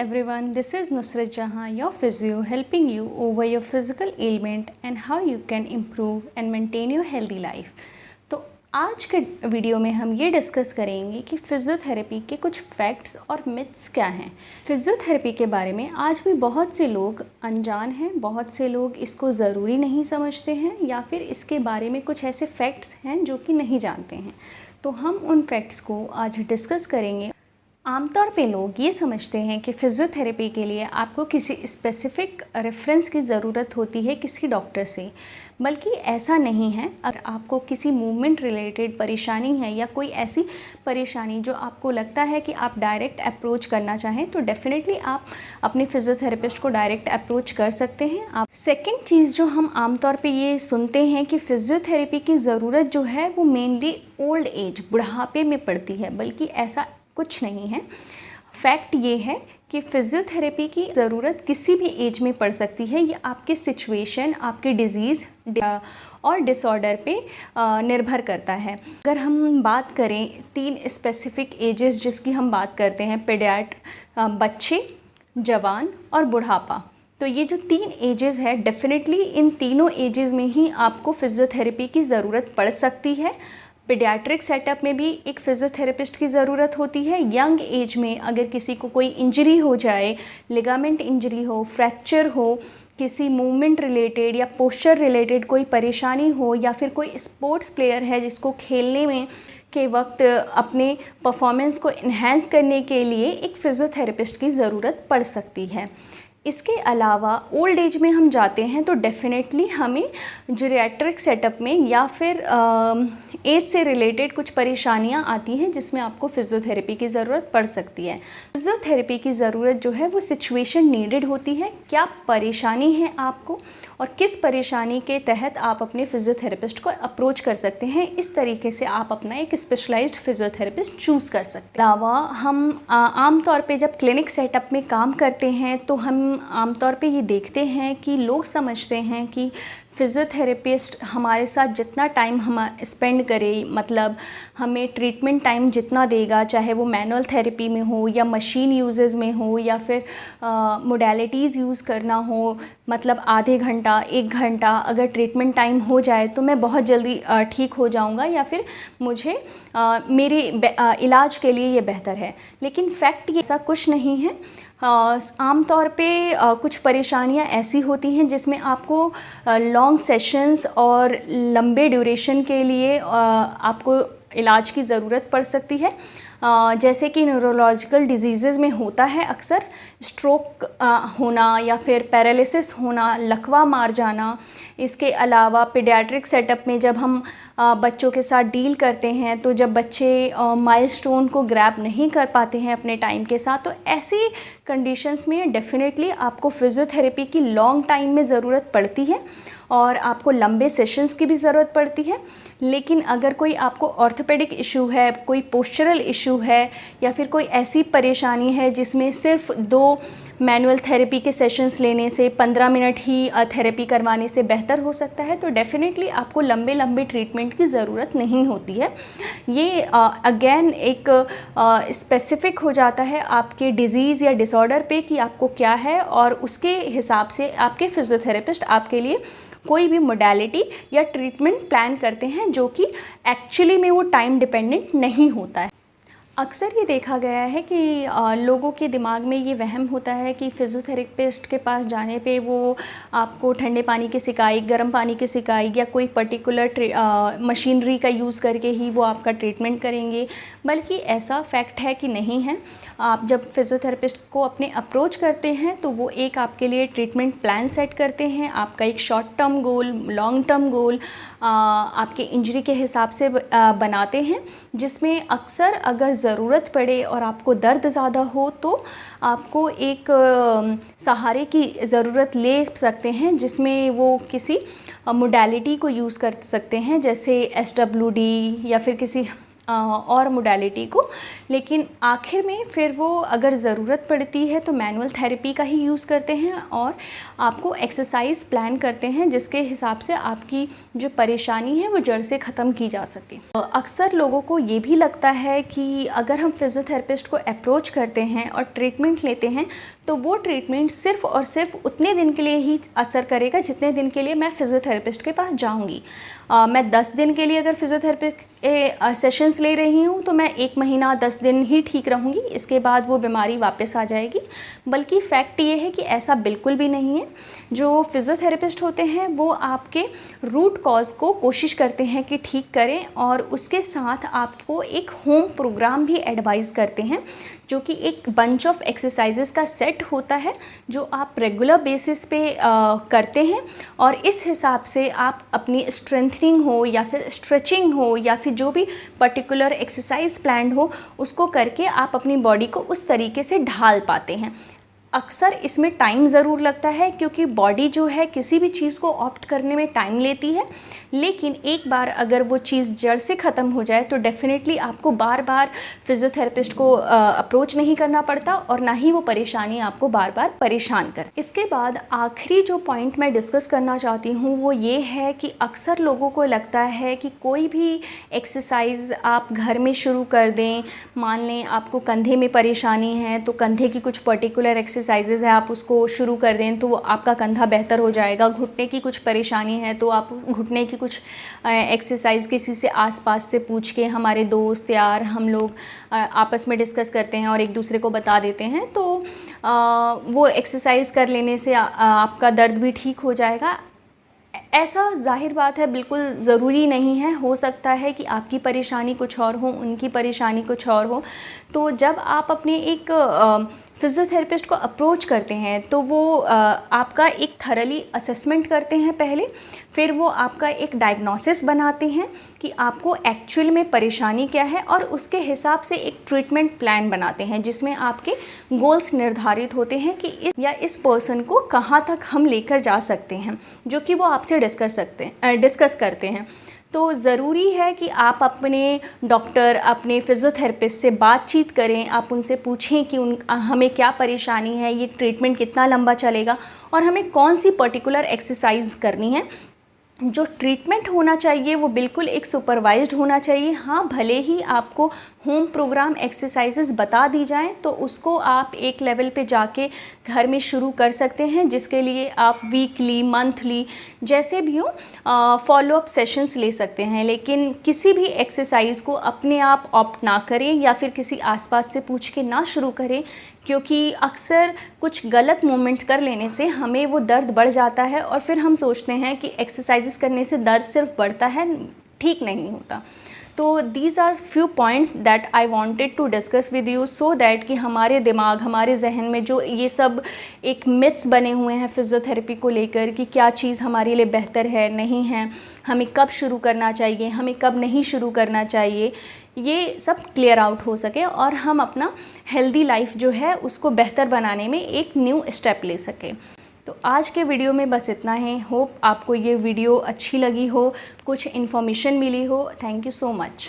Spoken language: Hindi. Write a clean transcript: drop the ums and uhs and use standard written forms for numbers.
everyone, this is Nusrat Jahan, your physio, helping you over your physical ailment and how you can improve and maintain your healthy life. तो आज के वीडियो में हम ये डिस्कस करेंगे कि फिज़ियोथेरेपी के कुछ फैक्ट्स और मिथ्स क्या हैं। फिज़ियोथेरेपी के बारे में आज भी बहुत से लोग अनजान हैं, बहुत से लोग इसको ज़रूरी नहीं समझते हैं या फिर इसके बारे में कुछ ऐसे फैक्ट्स हैं जो कि नहीं जानते हैं। तो हम उन फैक्ट्स को आज डिस्कस करेंगे। आमतौर पे लोग ये समझते हैं कि फ़िज़ियोथेरेपी के लिए आपको किसी स्पेसिफ़िक रेफरेंस की ज़रूरत होती है किसी डॉक्टर से, बल्कि ऐसा नहीं है। अगर आपको किसी मूवमेंट रिलेटेड परेशानी है या कोई ऐसी परेशानी जो आपको लगता है कि आप डायरेक्ट अप्रोच करना चाहें, तो डेफ़िनेटली आप अपने फ़िज़ियोथेरेपिस्ट को डायरेक्ट अप्रोच कर सकते हैं। आप सेकेंड चीज़ जो हम आमतौर पे ये सुनते हैं कि फ़िज़ियोथेरेपी की ज़रूरत जो है वो मेनली ओल्ड एज, बुढ़ापे में पड़ती है, बल्कि ऐसा कुछ नहीं है। फैक्ट ये है कि फ़िज़ियोथेरेपी की ज़रूरत किसी भी एज में पड़ सकती है। ये आपकी सिचुएशन, आपके डिज़ीज़ और डिसऑर्डर पे निर्भर करता है। अगर हम बात करें 3 स्पेसिफ़िक एजेस जिसकी हम बात करते हैं, बच्चे, जवान और बुढ़ापा, तो ये जो 3 एजेस है, डेफिनेटली इन तीनों एजेस में ही आपको फ़िज़ियोथेरेपी की ज़रूरत पड़ सकती है। पीडियाट्रिक सेटअप में भी एक फ़िज़ियोथेरेपिस्ट की ज़रूरत होती है। यंग एज में अगर किसी को कोई इंजरी हो जाए, लिगामेंट इंजरी हो, फ्रैक्चर हो, किसी मूवमेंट रिलेटेड या पोस्चर रिलेटेड कोई परेशानी हो, या फिर कोई स्पोर्ट्स प्लेयर है जिसको खेलने में के वक्त अपने परफॉर्मेंस को इन्हेंस करने के लिए एक फ़िज़ियोथेरेपिस्ट की ज़रूरत पड़ सकती है। इसके अलावा ओल्ड एज में हम जाते हैं तो डेफ़िनेटली हमें जीरियाट्रिक सेटअप में या फिर एज से रिलेटेड कुछ परेशानियां आती हैं जिसमें आपको फ़िज़ियोथेरेपी की ज़रूरत पड़ सकती है। फ़िज़ियोथेरेपी की ज़रूरत जो है वो सिचुएशन नीडेड होती है। क्या परेशानी है आपको और किस परेशानी के तहत आप अपने फ़िज़ियोथेरेपिस्ट को अप्रोच कर सकते हैं, इस तरीके से आप अपना एक स्पेशलाइज्ड फ़िज़ियोथेरेपिस्ट चूज़ कर सकते हैं। अलावा हम आम तौर पे जब क्लिनिक सेटअप में काम करते हैं तो हम आमतौर पे ये देखते हैं कि लोग समझते हैं कि फ़िज़ियोथेरेपिस्ट हमारे साथ जितना टाइम हम स्पेंड करे, मतलब हमें ट्रीटमेंट टाइम जितना देगा, चाहे वो मैनुअल थेरेपी में हो या मशीन यूजेस में हो या फिर मोडेलिटीज़ यूज़ करना हो, मतलब आधे घंटा 1 घंटा अगर ट्रीटमेंट टाइम हो जाए तो मैं बहुत जल्दी ठीक हो जाऊंगा या फिर मुझे मेरे इलाज के लिए ये बेहतर है। लेकिन फैक्ट ये ऐसा कुछ नहीं है। आम तौर पे कुछ परेशानियां ऐसी होती हैं जिसमें आपको लॉन्ग सेशंस और लंबे ड्यूरेशन के लिए आपको इलाज की ज़रूरत पड़ सकती है। जैसे कि न्यूरोलॉजिकल डिजीज़ में होता है अक्सर स्ट्रोक होना या फिर पैरालिसिस होना, लकवा मार जाना। इसके अलावा पीडियाट्रिक सेटअप में जब हम बच्चों के साथ डील करते हैं तो जब बच्चे माइलस्टोन को ग्रैब नहीं कर पाते हैं अपने टाइम के साथ, तो ऐसी कंडीशंस में डेफिनेटली आपको फ़िज़ियोथेरेपी की लॉन्ग टाइम में ज़रूरत पड़ती है और आपको लंबे सेशंस की भी ज़रूरत पड़ती है। लेकिन अगर कोई आपको ऑर्थोपेडिक इशू है, कोई पोस्चरल इशू है या फिर कोई ऐसी परेशानी है जिसमें सिर्फ 2 मैनुअल थेरेपी के सेशंस लेने से 15 मिनट ही थेरेपी करवाने से बेहतर हो सकता है, तो डेफ़िनेटली आपको लंबे ट्रीटमेंट की ज़रूरत नहीं होती है। ये अगेन एक स्पेसिफ़िक हो जाता है आपके डिज़ीज़ या डिसऑर्डर पे कि आपको क्या है, और उसके हिसाब से आपके फ़िज़ियोथेरेपिस्ट आपके लिए कोई भी मोडेलिटी या ट्रीटमेंट प्लान करते हैं जो कि एक्चुअली में वो टाइम डिपेंडेंट नहीं होता है। अक्सर ये देखा गया है कि लोगों के दिमाग में ये वहम होता है कि फ़िज़ियोथेरेपिस्ट के पास जाने पे वो आपको ठंडे पानी की सिकाई, गर्म पानी की सिकाई या कोई पर्टिकुलर मशीनरी का यूज़ करके ही वो आपका ट्रीटमेंट करेंगे, बल्कि ऐसा फैक्ट है कि नहीं है। आप जब फ़िज़ियोथेरेपिस्ट को अपने अप्रोच करते हैं तो वो एक आपके लिए ट्रीटमेंट प्लान सेट करते हैं। आपका एक short term goal, long term goal आपके इंजरी के हिसाब से बनाते हैं, जिसमें अक्सर अगर ज़रूरत पड़े और आपको दर्द ज़्यादा हो तो आपको एक सहारे की ज़रूरत ले सकते हैं, जिसमें वो किसी मोडेलिटी को यूज़ कर सकते हैं, जैसे SWD या फिर किसी और मोडालिटी को, लेकिन आखिर में फिर वो अगर ज़रूरत पड़ती है तो मैनुअल थेरेपी का ही यूज़ करते हैं और आपको एक्सरसाइज प्लान करते हैं जिसके हिसाब से आपकी जो परेशानी है वो जड़ से ख़त्म की जा सके। अक्सर लोगों को ये भी लगता है कि अगर हम फिज़ियोथेरेपिस्ट को अप्रोच करते हैं और ट्रीटमेंट लेते हैं तो वो ट्रीटमेंट सिर्फ़ और सिर्फ उतने दिन के लिए ही असर करेगा जितने दिन के लिए मैं फिज़ियोथेरेपिस्ट के पास जाऊँगी। मैं 10 दिन के लिए अगर फिज़ियोथेरेपी सेशंस ले रही हूँ तो मैं 1 महीना 10 दिन ही ठीक रहूँगी, इसके बाद वो बीमारी वापस आ जाएगी। बल्कि फैक्ट ये है कि ऐसा बिल्कुल भी नहीं है। जो फिज़ियोथेरेपिस्ट होते हैं वो आपके रूट कॉज को कोशिश करते हैं कि ठीक करें और उसके साथ आपको एक होम प्रोग्राम भी एडवाइस करते हैं जो कि एक बंच ऑफ एक्सरसाइजेस का सेट होता है जो आप रेगुलर बेसिस पे करते हैं और इस हिसाब से आप अपनी स्ट्रेंथनिंग हो या फिर स्ट्रेचिंग हो या फिर जो भी पर्टिकुलर एक्सरसाइज प्लान हो उसको करके आप अपनी बॉडी को उस तरीके से ढाल पाते हैं। अक्सर इसमें टाइम ज़रूर लगता है क्योंकि बॉडी जो है किसी भी चीज़ को ऑप्ट करने में टाइम लेती है, लेकिन एक बार अगर वो चीज़ जड़ से ख़त्म हो जाए तो डेफ़िनेटली आपको बार बार फिज़ियोथेरेपिस्ट को अप्रोच नहीं करना पड़ता और ना ही वो परेशानी आपको बार बार परेशान कर। इसके बाद आखिरी जो पॉइंट मैं डिस्कस करना चाहती हूँ वो ये है कि अक्सर लोगों को लगता है कि कोई भी एक्सरसाइज आप घर में शुरू कर दें, मान लें आपको कंधे में परेशानी है तो कंधे की कुछ पर्टिकुलर एक्सरसाइजेज़ है आप उसको शुरू कर दें तो आपका कंधा बेहतर हो जाएगा। घुटने की कुछ परेशानी है तो आप घुटने की कुछ एक्सरसाइज किसी से आसपास से पूछ के, हमारे दोस्त यार हम लोग आपस में डिस्कस करते हैं और एक दूसरे को बता देते हैं तो वो एक्सरसाइज कर लेने से आपका दर्द भी ठीक हो जाएगा। ऐसा जाहिर बात है बिल्कुल ज़रूरी नहीं है। हो सकता है कि आपकी परेशानी कुछ और हो, उनकी परेशानी कुछ और हो। तो जब आप अपने एक फिज़ियोथेरेपिस्ट को अप्रोच करते हैं तो वो आपका एक थरली असेसमेंट करते हैं पहले, फिर वो आपका एक डायग्नोसिस बनाते हैं कि आपको एक्चुअल में परेशानी क्या है और उसके हिसाब से एक ट्रीटमेंट प्लान बनाते हैं जिसमें आपके गोल्स निर्धारित होते हैं कि इस पर्सन को कहाँ तक हम लेकर जा सकते हैं, जो कि वो आपसे डिस्कस करते हैं। तो ज़रूरी है कि आप अपने डॉक्टर, अपने फिज़ियोथेरेपिस्ट से बातचीत करें, आप उनसे पूछें कि हमें क्या परेशानी है, ये ट्रीटमेंट कितना लंबा चलेगा और हमें कौन सी पर्टिकुलर एक्सरसाइज करनी है। जो ट्रीटमेंट होना चाहिए वो बिल्कुल एक सुपरवाइज्ड होना चाहिए। हाँ, भले ही आपको होम प्रोग्राम एक्सरसाइजेस बता दी जाएं तो उसको आप एक लेवल पे जाके घर में शुरू कर सकते हैं, जिसके लिए आप वीकली, मंथली जैसे भी हो फॉलोअप सेशंस ले सकते हैं। लेकिन किसी भी एक्सरसाइज को अपने आप ऑप्ट ना करें या फिर किसी आसपास से पूछ के ना शुरू करें, क्योंकि अक्सर कुछ गलत मूवमेंट कर लेने से हमें वो दर्द बढ़ जाता है और फिर हम सोचते हैं कि एक्सरसाइजेस करने से दर्द सिर्फ बढ़ता है, ठीक नहीं होता। तो these are few points that I wanted to discuss with you so that कि हमारे दिमाग, हमारे जहन में जो ये सब एक मिथ्स बने हुए हैं फिज़ियोथेरेपी को लेकर कि क्या चीज़ हमारे लिए बेहतर है, नहीं है, हमें कब शुरू करना चाहिए, हमें कब नहीं शुरू करना चाहिए, ये सब क्लियर आउट हो सके और हम अपना हेल्दी लाइफ जो है उसको बेहतर बनाने में एक न्यू स्टेप ले सकें। तो आज के वीडियो में बस इतना ही। होप आपको ये वीडियो अच्छी लगी हो, कुछ इन्फॉर्मेशन मिली हो। Thank you so much.